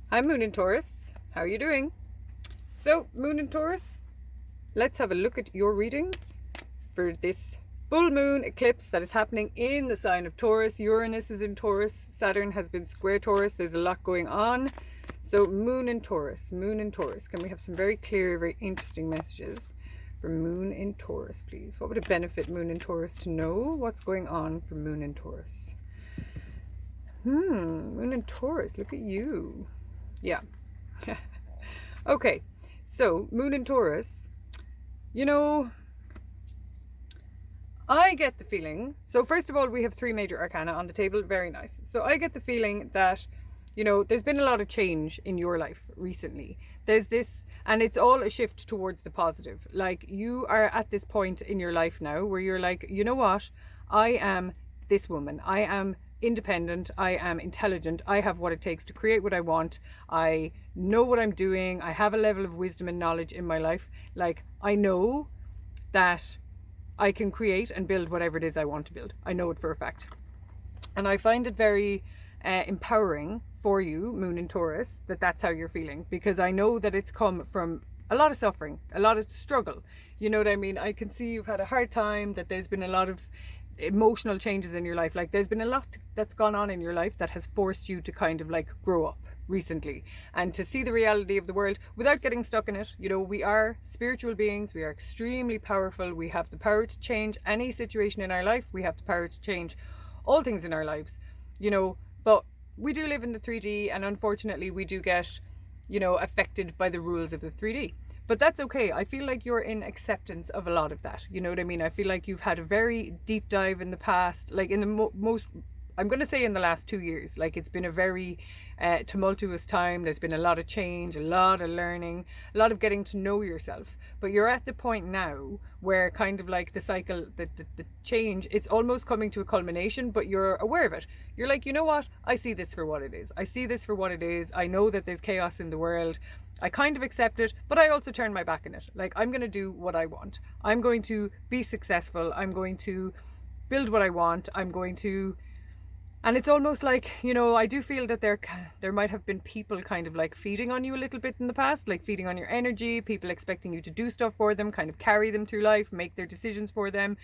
Hi Moon in Taurus, how are you doing? So Moon in Taurus, let's have a look at your reading for this full moon eclipse that is happening in the sign of Taurus. Uranus is in Taurus, Saturn has been square Taurus, there's a lot going on. So Moon in Taurus, can we have some very clear, very interesting messages for Moon in Taurus, please? What would it benefit Moon in Taurus to know what's going on for Moon in Taurus? Moon in Taurus, look at you. Yeah. Okay, so Moon in Taurus, I get the feeling, so first of all, we have 3 major arcana on the table, very nice. So I get the feeling that, there's been a lot of change in your life recently. There's this, and it's all a shift towards the positive. Like, you are at this point in your life now where you're like, you know what? I am this woman. I am independent, I am intelligent, I have what it takes to create what I want, I know what I'm doing, I have a level of wisdom and knowledge in my life. Like, I know that I can create and build whatever it is I want to build. I know it for a fact. And I find it very empowering for you, Moon in Taurus, that that's how you're feeling, because I know that it's come from a lot of suffering, a lot of struggle. You know what I mean? I can see you've had a hard time, that there's been a lot of emotional changes in your life. Like, there's been a lot that's gone on in your life that has forced you to kind of like grow up recently and to see the reality of the world without getting stuck in it. We are spiritual beings, we are extremely powerful, we have the power to change any situation in our life, we have the power to change all things in our lives, but we do live in the 3D, and unfortunately we do get affected by the rules of the 3D. But that's okay. I feel like you're in acceptance of a lot of that. You know what I mean? I feel like you've had a very deep dive in the past, like in the most, I'm going to say in the last 2 years. Like, it's been a very tumultuous time. There's been a lot of change, a lot of learning, a lot of getting to know yourself. But you're at the point now where kind of like the cycle, the change, it's almost coming to a culmination, but you're aware of it. You're like, you know what? I see this for what it is. I see this for what it is. I know that there's chaos in the world. I kind of accept it, but I also turn my back on it. Like, I'm going to do what I want. I'm going to be successful. I'm going to build what I want. I'm going to, and it's almost like, I do feel that there might have been people kind of like feeding on you a little bit in the past, like feeding on your energy, people expecting you to do stuff for them, kind of carry them through life, make their decisions for them,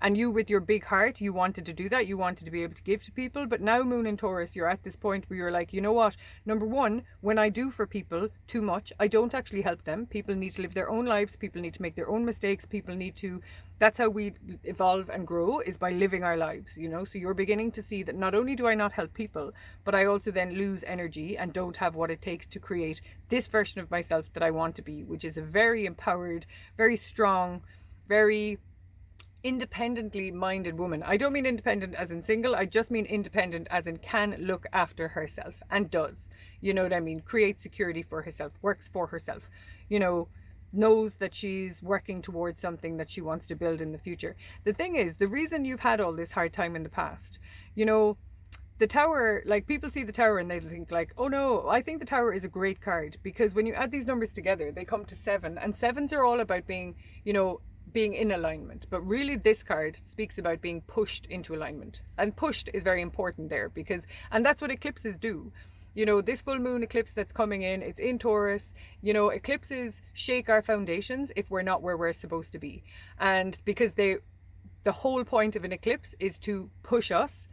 and you, with your big heart, you wanted to do that. You wanted to be able to give to people. But now, Moon in Taurus, you're at this point where you're like, you know what? Number one, when I do for people too much, I don't actually help them. People need to live their own lives. People need to make their own mistakes. People need to, that's how we evolve and grow, is by living our lives, So you're beginning to see that not only do I not help people, but I also then lose energy and don't have what it takes to create this version of myself that I want to be, which is a very empowered, very strong, very independently minded woman. I don't mean independent as in single, I just mean independent as in can look after herself, and does. You know what I mean? Creates security for herself, works for herself, knows that she's working towards something that she wants to build in the future. The thing is, the reason you've had all this hard time in the past, the Tower, like, people see the Tower and they think like, oh no, I think the Tower is a great card, because when you add these numbers together, they come to 7, and 7s are all about being, being in alignment. But really, this card speaks about being pushed into alignment, and pushed is very important there, because, and that's what eclipses do. This full moon eclipse that's coming in, it's in Taurus. Eclipses shake our foundations if we're not where we're supposed to be, and because the whole point of an eclipse is to push us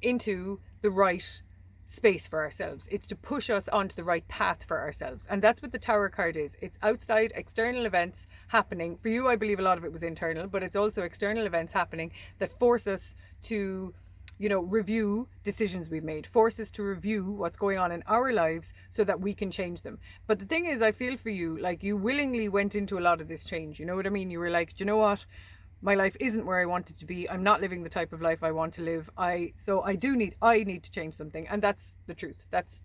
into the right space for ourselves. It's to push us onto the right path for ourselves. And that's what the Tower card is. It's outside external events happening. For you, I believe a lot of it was internal, but it's also external events happening that force us to, review decisions we've made, force us to review what's going on in our lives so that we can change them. But the thing is, I feel for you, like, you willingly went into a lot of this change. You know what I mean? You were like, do you know what? My life isn't where I want it to be. I'm not living the type of life I want to live. I need to change something. And that's the truth. That's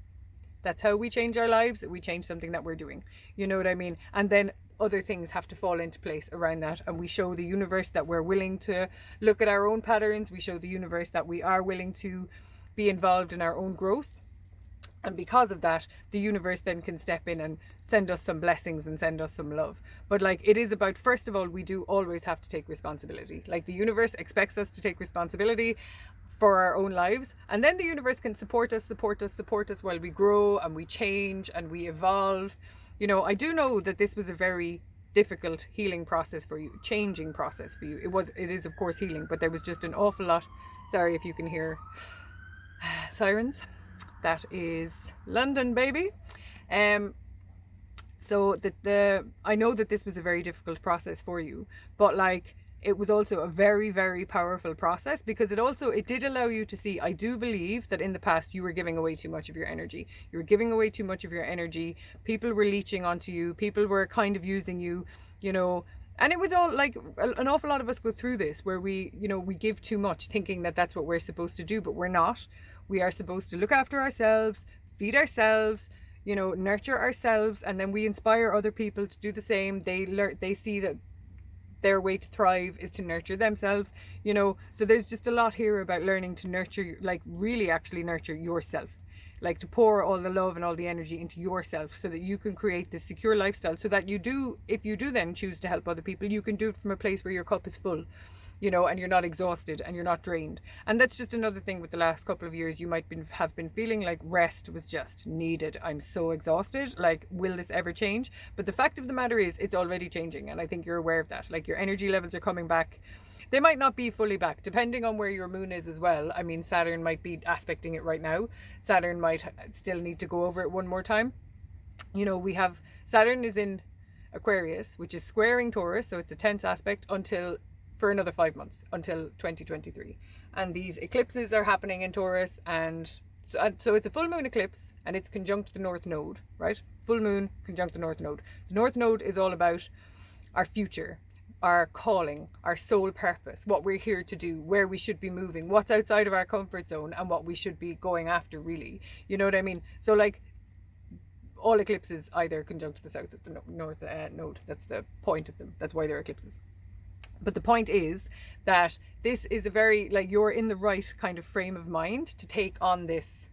how we change our lives. We change something that we're doing. You know what I mean? And then other things have to fall into place around that. And we show the universe that we're willing to look at our own patterns. We show the universe that we are willing to be involved in our own growth. And because of that, the universe then can step in and send us some blessings and send us some love. But like, it is about, first of all, we do always have to take responsibility. Like, the universe expects us to take responsibility for our own lives. And then the universe can support us while we grow and we change and we evolve. You know, I do know that this was a very difficult healing process for you, changing process for you. It is of course healing, but there was just an awful lot. Sorry if you can hear sirens. That is London, baby. So I know that this was a very difficult process for you, but like, it was also a very, very powerful process, because it did allow you to see, I do believe that in the past you were giving away too much of your energy. You were giving away too much of your energy. People were leeching onto you. People were kind of using you, you know, and it was all like, an awful lot of us go through this where we, you know, we give too much thinking that that's what we're supposed to do, but we're not. We are supposed to look after ourselves, feed ourselves, you know, nurture ourselves, and then we inspire other people to do the same. They see that their way to thrive is to nurture themselves, you know. So there's just a lot here about learning to nurture, like really actually nurture yourself, like to pour all the love and all the energy into yourself so that you can create this secure lifestyle, so that if you do then choose to help other people, you can do it from a place where your cup is full, you know, and you're not exhausted and you're not drained. And that's just another thing with the last couple of years. You might have been feeling like rest was just needed. I'm so exhausted. Like, will this ever change? But the fact of the matter is, it's already changing. And I think you're aware of that. Like, your energy levels are coming back. They might not be fully back, depending on where your moon is as well. I mean, Saturn might be aspecting it right now. Saturn might still need to go over it one more time. You know, Saturn is in Aquarius, which is squaring Taurus. So it's a tense aspect for another 5 months, until 2023. And these eclipses are happening in Taurus, and so it's a full moon eclipse, and it's conjunct the North Node, right? Full moon conjunct the North Node. The North Node is all about our future, our calling, our soul purpose, what we're here to do, where we should be moving, what's outside of our comfort zone, and what we should be going after, really. You know what I mean? So like, all eclipses either conjunct the south of the North Node. That's the point of them. That's why they're eclipses. But the point is that this is a very, like, you're in the right kind of frame of mind to take on this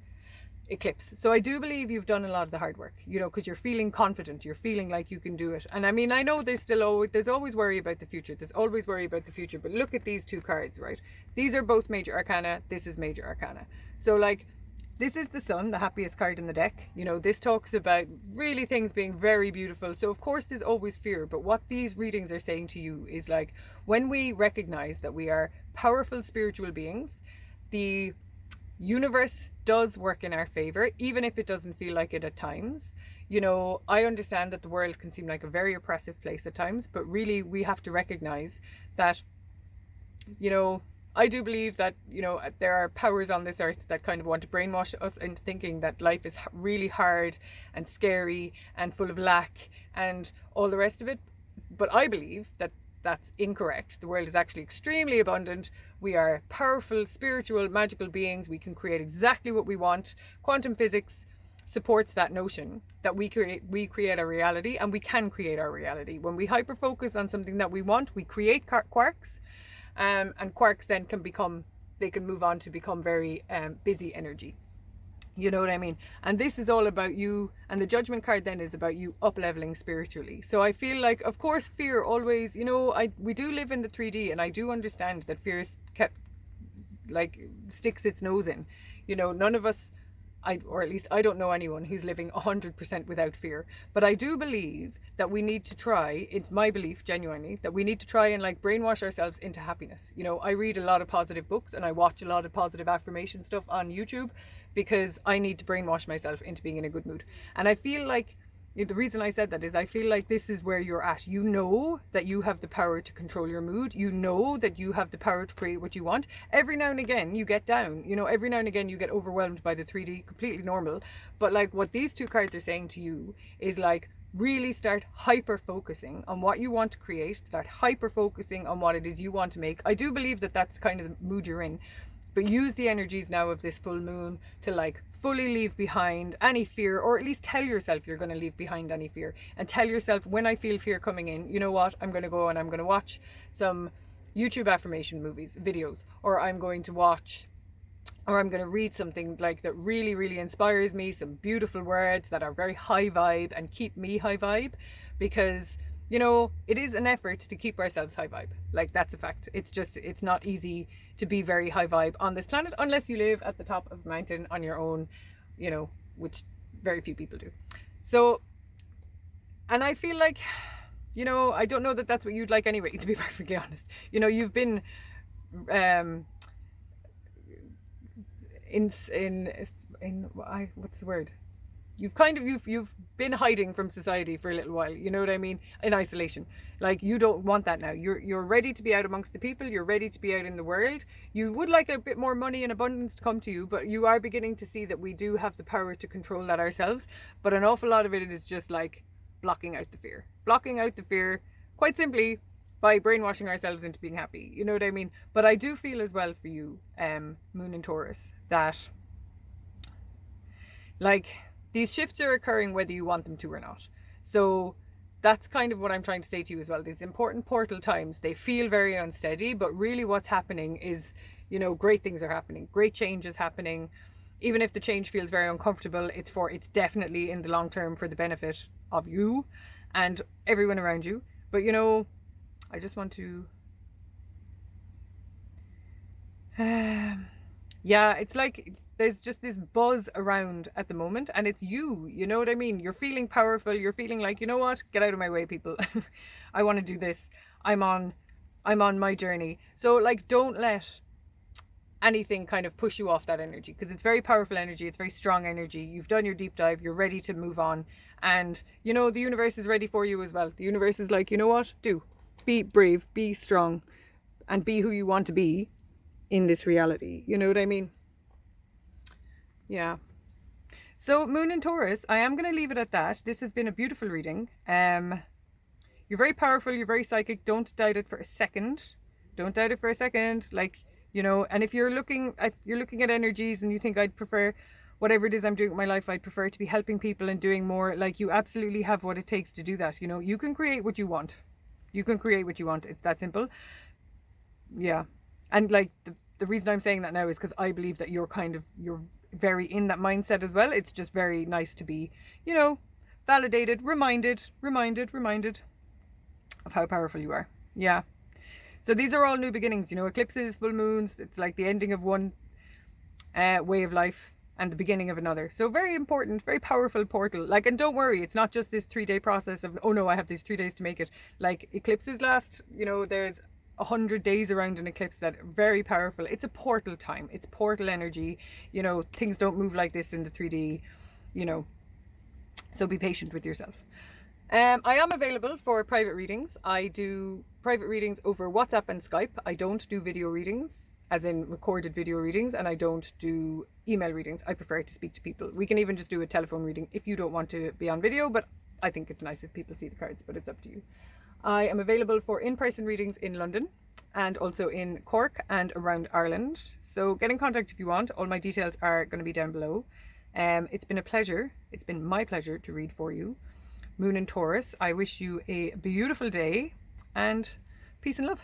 eclipse. So I do believe you've done a lot of the hard work, you know, because you're feeling confident, you're feeling like you can do it. And I mean, I know there's always worry about the future. There's always worry about the future. But look at these two cards, right? These are both major arcana. This is major arcana. So like, this is the Sun, the happiest card in the deck. You know, this talks about really things being very beautiful. So of course there's always fear, but what these readings are saying to you is like, when we recognize that we are powerful spiritual beings, the universe does work in our favor, even if it doesn't feel like it at times. You know, I understand that the world can seem like a very oppressive place at times, but really we have to recognize that, you know, I do believe that, you know, there are powers on this earth that kind of want to brainwash us into thinking that life is really hard and scary and full of lack and all the rest of it. But I believe that that's incorrect. The world is actually extremely abundant. We are powerful, spiritual, magical beings. We can create exactly what we want. Quantum physics supports that notion that we create our reality, and we can create our reality. When we hyper focus on something that we want, we create quarks. And quarks then can move on to become very busy energy. You know what I mean? And this is all about you. And the Judgment card then is about you up-leveling spiritually. So I feel like, of course, fear always, you know, we do live in the 3D, and I do understand that fear sticks its nose in. You know, none of us, or at least I don't know anyone who's living 100% without fear. But I do believe that we need to try, it's my belief genuinely, that we need to try and like brainwash ourselves into happiness. You know, I read a lot of positive books and I watch a lot of positive affirmation stuff on YouTube, because I need to brainwash myself into being in a good mood. And I feel like, the reason I said that is I feel like this is where you're at. You know that you have the power to control your mood. You know that you have the power to create what you want. Every now and again you get down, you know, every now and again you get overwhelmed by the 3D, completely normal. But like, what these two cards are saying to you is like, really start hyper focusing on what you want to create. Start hyper focusing on what it is you want to make. I do believe that that's kind of the mood you're in. But use the energies now of this full moon to like fully leave behind any fear, or at least tell yourself you're going to leave behind any fear, and tell yourself, when I feel fear coming in, you know what, I'm going to go and I'm going to watch some YouTube affirmation videos, or I'm going to read something like that really, really inspires me, some beautiful words that are very high vibe and keep me high vibe, because you know, it is an effort to keep ourselves high vibe. Like, that's a fact. It's not easy to be very high vibe on this planet unless you live at the top of a mountain on your own, you know, which very few people do. So, and I feel like, you know, I don't know that that's what you'd like anyway, to be perfectly honest. You know, you've been what's the word? You've been hiding from society for a little while, you know what I mean? In isolation. Like, you don't want that now. You're ready to be out amongst the people, you're ready to be out in the world. You would like a bit more money and abundance to come to you, but you are beginning to see that we do have the power to control that ourselves. But an awful lot of it is just like blocking out the fear. Blocking out the fear, quite simply, by brainwashing ourselves into being happy. You know what I mean? But I do feel as well for you, Moon in Taurus, that like, these shifts are occurring whether you want them to or not. So that's kind of what I'm trying to say to you as well. These important portal times, they feel very unsteady, but really what's happening is, you know, great things are happening. Great change is happening. Even if the change feels very uncomfortable, it's definitely in the long term for the benefit of you and everyone around you. But, you know, I just want to... yeah, it's like there's just this buzz around at the moment, and it's you know what I mean? You're feeling powerful. You're feeling like, you know what? Get out of my way, people. I want to do this. I'm on my journey. So, like, don't let anything kind of push you off that energy, because it's very powerful energy. It's very strong energy. You've done your deep dive. You're ready to move on. And, you know, the universe is ready for you as well. The universe is like, you know what? Be brave, be strong, and be who you want to be in this reality. You know what I mean? Yeah. So, Moon in Taurus, I am going to leave it at that. This has been a beautiful reading. You're very powerful. You're very psychic. Don't doubt it for a second. Don't doubt it for a second. Like, you know, and if you're looking at energies and you think I'd prefer whatever it is I'm doing with my life, I'd prefer to be helping people and doing more, like, you absolutely have what it takes to do that. You know, you can create what you want. You can create what you want. It's that simple. Yeah. And like, the reason I'm saying that now is because I believe that you're very in that mindset as well. It's just very nice to be, you know, validated, reminded of how powerful you are. Yeah. So these are all new beginnings, you know, eclipses, full moons. It's like the ending of one way of life and the beginning of another. So very important, very powerful portal. Like, and don't worry, it's not just this 3-day process of, oh no, I have these 3 days to make it. Like, eclipses last, you know, there's 100 days around an eclipse that are very powerful. It's a portal time. It's portal energy. You know, things don't move like this in the 3D, you know, so be patient with yourself. I am available for private readings. I do private readings over WhatsApp and Skype. I don't do video readings, as in recorded video readings, and I don't do email readings. I prefer to speak to people. We can even just do a telephone reading if you don't want to be on video, but I think it's nice if people see the cards, but it's up to you. I am available for in-person readings in London and also in Cork and around Ireland. So get in contact if you want. All my details are going to be down below. It's been a pleasure. It's been my pleasure to read for you. Moon in Taurus, I wish you a beautiful day and peace and love.